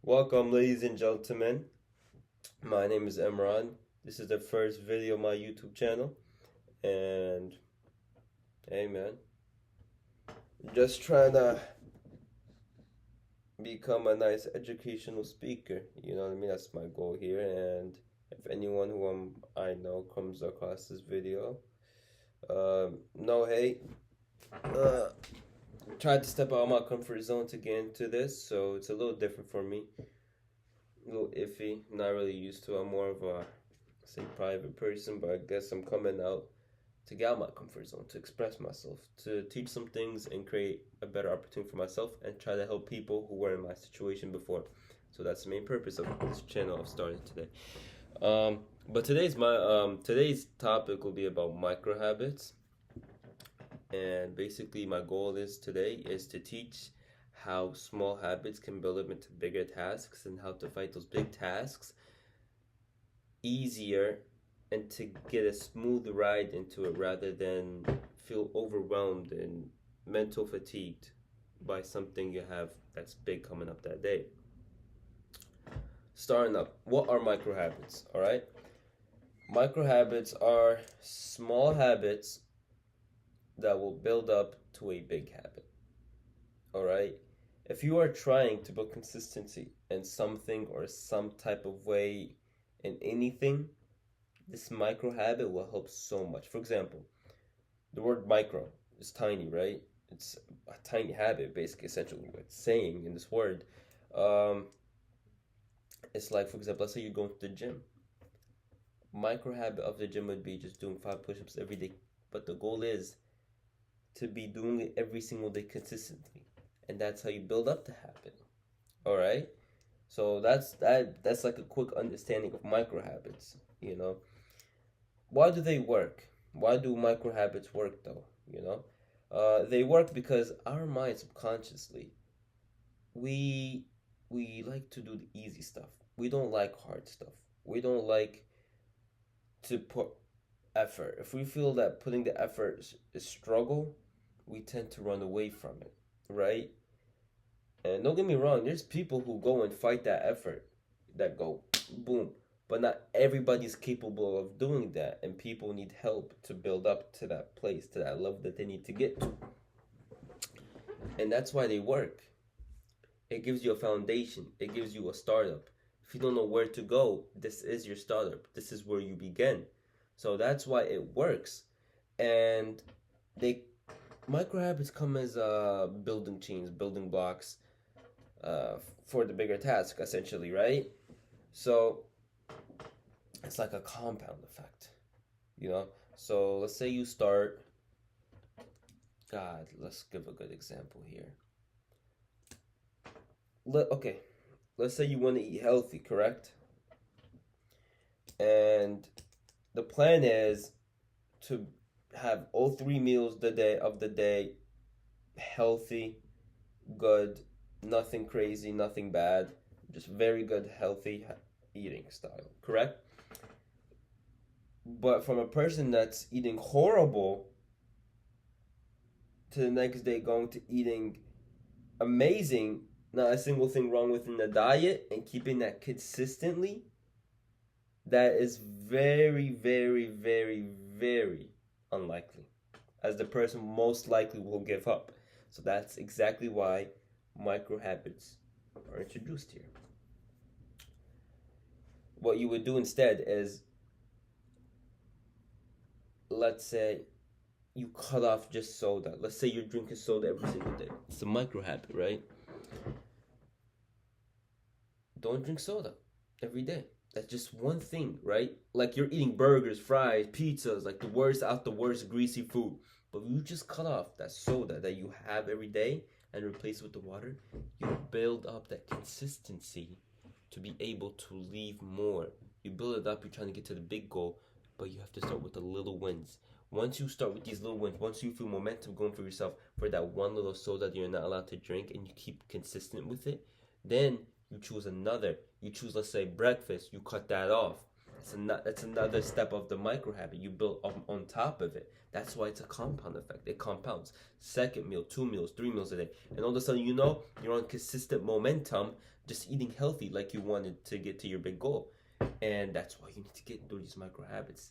Welcome, ladies and gentlemen. My name is Emran. This is the first video of my YouTube channel. And hey, man, just trying to become a nice educational speaker. You know what I mean? That's my goal here. And if anyone who I know comes across this video, no hate. Tried to step out of my comfort zone to get into this, so it's a little different for me. A little iffy, not really used to. I'm more of a, say, private person, but I guess I'm coming out to get out of my comfort zone, to express myself, to teach some things and create a better opportunity for myself and try to help people who were in my situation before. So that's the main purpose of this channel I've started today. But today's topic will be about micro habits. And basically my goal today is to teach how small habits can build up into bigger tasks and how to fight those big tasks easier and to get a smooth ride into it rather than feel overwhelmed and mental fatigued by something you have that's big coming up that day. Starting up, what are micro habits? All right. Micro habits are small habits that will build up to a big habit. All right. If you are trying to build consistency in something or some type of way in anything, this micro habit will help so much. For example, the word micro is tiny, right? It's a tiny habit, basically, essentially what it's saying in this word. It's like, for example, let's say you're going to the gym. Micro habit of the gym would be just doing 5 push-ups every day. But the goal is to be doing it every single day consistently. And that's how you build up the habit. All right? So that's like a quick understanding of micro habits, you know. Why do they work? Why do micro habits work though, you know? They work because our mind subconsciously, we like to do the easy stuff. We don't like hard stuff. We don't like to put effort. If we feel that putting the effort is struggle, we tend to run away from it, right? And don't get me wrong, there's people who go and fight that effort, that go boom. But not everybody's capable of doing that, and people need help to build up to that place, to that level that they need to get to. And that's why they work. It gives you a foundation, it gives you a startup. If you don't know where to go, this is your startup. This is where you begin. So that's why it works. And micro habits come as building chains, building blocks for the bigger task, essentially, right? So it's like a compound effect, you know? So let's say you start, let's give a good example here. Let's say you want to eat healthy, correct? And the plan is to have all 3 meals of the day healthy, good, nothing crazy, nothing bad, just very good, healthy eating style, correct? But from a person that's eating horrible to the next day going to eating amazing, not a single thing wrong within the diet, and keeping that consistently, that is very, very, very, very unlikely, as the person most likely will give up. So that's exactly why micro habits are introduced here. What you would do instead is, let's say you cut off just soda. Let's say you're drinking soda every single day. It's a micro habit, right? Don't drink soda every day. That's just one thing, right? Like you're eating burgers, fries, pizzas, like the worst greasy food. But you just cut off that soda that you have every day and replace it with the water, you build up that consistency to be able to leave more. You build it up, you're trying to get to the big goal, but you have to start with the little wins. Once you start with these little wins, once you feel momentum going for yourself for that one little soda that you're not allowed to drink and you keep consistent with it, then you choose another. You choose, let's say, breakfast, you cut that off. That's another step of the micro habit you build on top of it. That's why it's a compound effect. It compounds. Second meal, 2 meals, 3 meals a day, and all of a sudden you're on consistent momentum, just eating healthy like you wanted to get to your big goal. And that's why you need to get through these micro habits.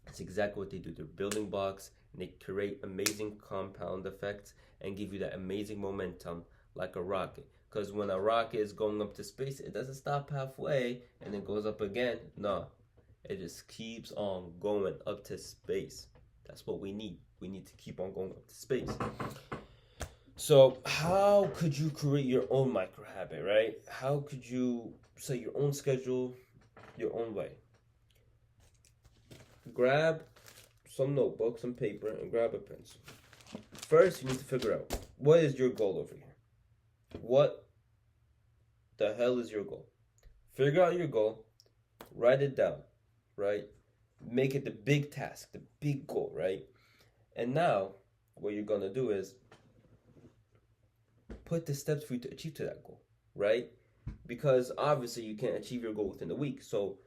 That's exactly what they do. They're building blocks, and they create amazing compound effects and give you that amazing momentum like a rocket. Because when a rocket is going up to space, it doesn't stop halfway and then goes up again. No, it just keeps on going up to space. That's what we need. We need to keep on going up to space. So how could you create your own micro habit, right? How could you set your own schedule, your own way? Grab some notebooks, some paper, and grab a pencil. First, you need to figure out, what is your goal over here? What the hell is your goal? Figure out your goal, write it down, right? Make it the big task, the big goal, right? And now, what you're gonna do is put the steps for you to achieve to that goal, right? Because obviously you can't achieve your goal within a week, so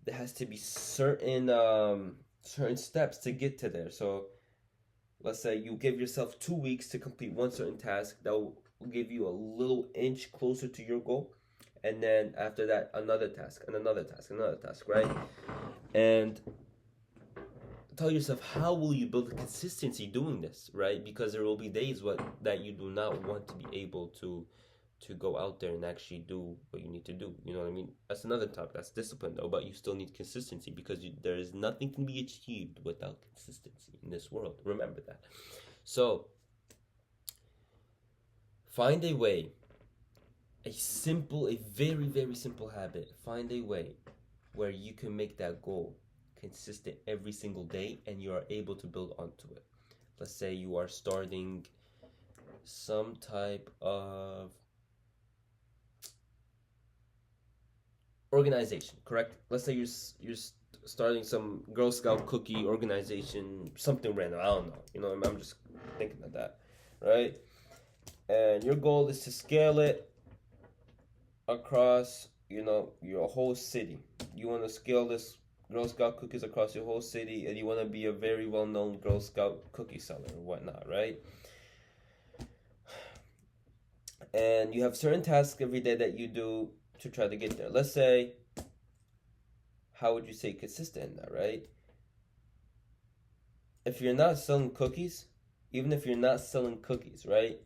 there has to be certain steps to get to there. So let's say you give yourself 2 weeks to complete one certain task. That will give you a little inch closer to your goal. And then after that, another task, and another task, another task, right? And tell yourself, how will you build a consistency doing this, right? Because there will be days that you do not want to be able to go out there and actually do what you need to do. You know what I mean? That's another topic. That's discipline, though. But you still need consistency, because there is nothing can be achieved without consistency in this world. Remember that. So find a way, a very, very simple habit. Find a way where you can make that goal consistent every single day, and you are able to build onto it. Let's say you are starting some type of organization, correct? Let's say you're starting some Girl Scout cookie organization, something random. I don't know. You know, I'm just thinking of that, right? And your goal is to scale it across, your whole city. You want to scale this Girl Scout cookies across your whole city, and you want to be a very well-known Girl Scout cookie seller or whatnot, right? And you have certain tasks every day that you do to try to get there. Let's say, how would you say consistent in that, right? If you're not selling cookies, even if you're not selling cookies, right?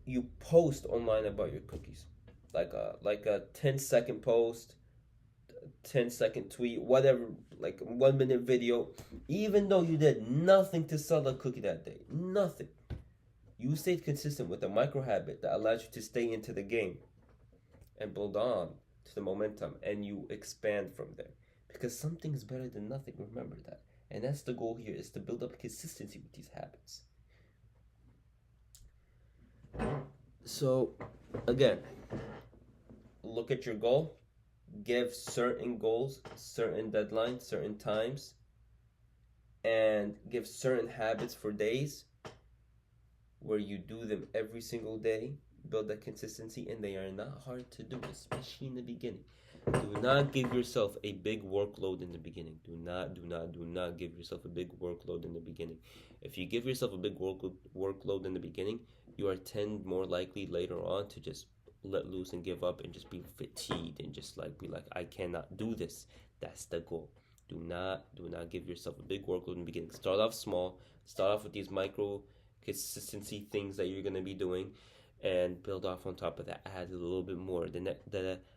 You post online about your cookies. Like a 10-second post, 10-second tweet, whatever, like a 1-minute video. Even though you did nothing to sell a cookie that day, nothing. You stayed consistent with a micro habit that allows you to stay into the game and build on to the momentum, and you expand from there. Because something is better than nothing, remember that. And that's the goal here, is to build up consistency with these habits. So, again, look at your goal, give certain goals, certain deadlines, certain times, and give certain habits for days where you do them every single day. Build that consistency, and they are not hard to do, especially in the beginning. Do not give yourself a big workload in the beginning. Do not give yourself a big workload in the beginning. If you give yourself a big workload in the beginning, you are more likely later on to just let loose and give up and just be fatigued and just be like, I cannot do this. That's the goal. Do not give yourself a big workload in the beginning. Start off small. Start off with these micro consistency things that you're going to be doing, and build off on top of that. Add a little bit more. Then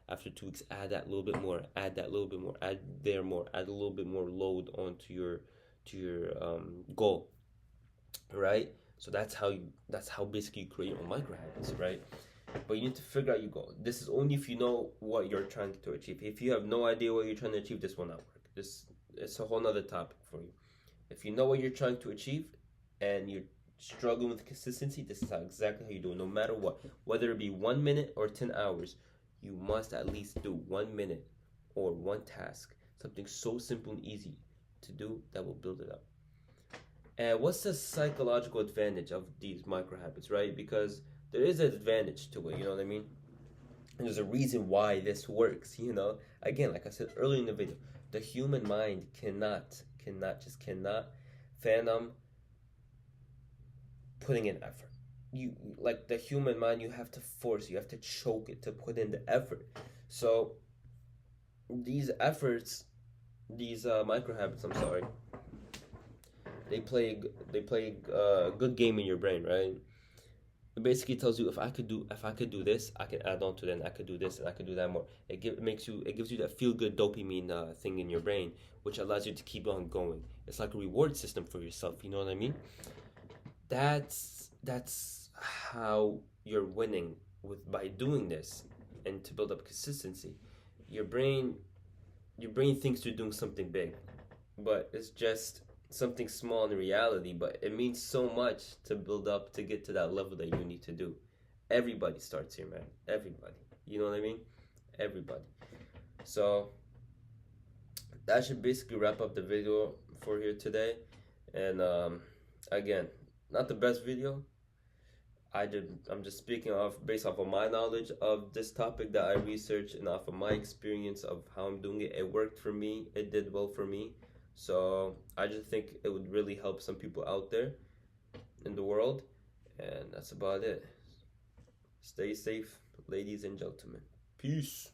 after 2 weeks, add that little bit more. Add that little bit more. Add more. Add a little bit more load onto your goal, right? So that's how basically you create your own micro habits, right? But you need to figure out your goal. This is only if you know what you're trying to achieve. If you have no idea what you're trying to achieve, this will not work. It's a whole nother topic for you. If you know what you're trying to achieve and you're struggling with consistency, this is exactly how you do it. No matter what, whether it be 1 minute or 10 hours, you must at least do 1 minute or one task, something so simple and easy to do that will build it up. And what's the psychological advantage of these micro habits, right? Because there is an advantage to it, you know what I mean? And there's a reason why this works, you know? Again, like I said earlier in the video, the human mind cannot fathom putting in effort. You like the human mind, you have to force, you have to choke it to put in the effort. So these efforts, these micro habits, I'm sorry, they play a good game in your brain, right? It basically tells you if I could do this, I can add on to that, and I could do this, and I could do that more. It gives you that feel good dopamine thing in your brain, which allows you to keep on going. It's like a reward system for yourself. You know what I mean? That's how you're winning with by doing this, and to build up consistency. Your brain your brain thinks you're doing something big, but it's just something small in reality, but it means so much to build up to get to that level that you need to do. Everybody starts here, man. Everybody. You know what I mean? Everybody. So that should basically wrap up the video for here today. And again, not the best video. I'm just speaking off based off of my knowledge of this topic that I researched and off of my experience of how I'm doing it. It worked for me. It did well for me. So I just think it would really help some people out there in the world. And that's about it. Stay safe, ladies and gentlemen. Peace.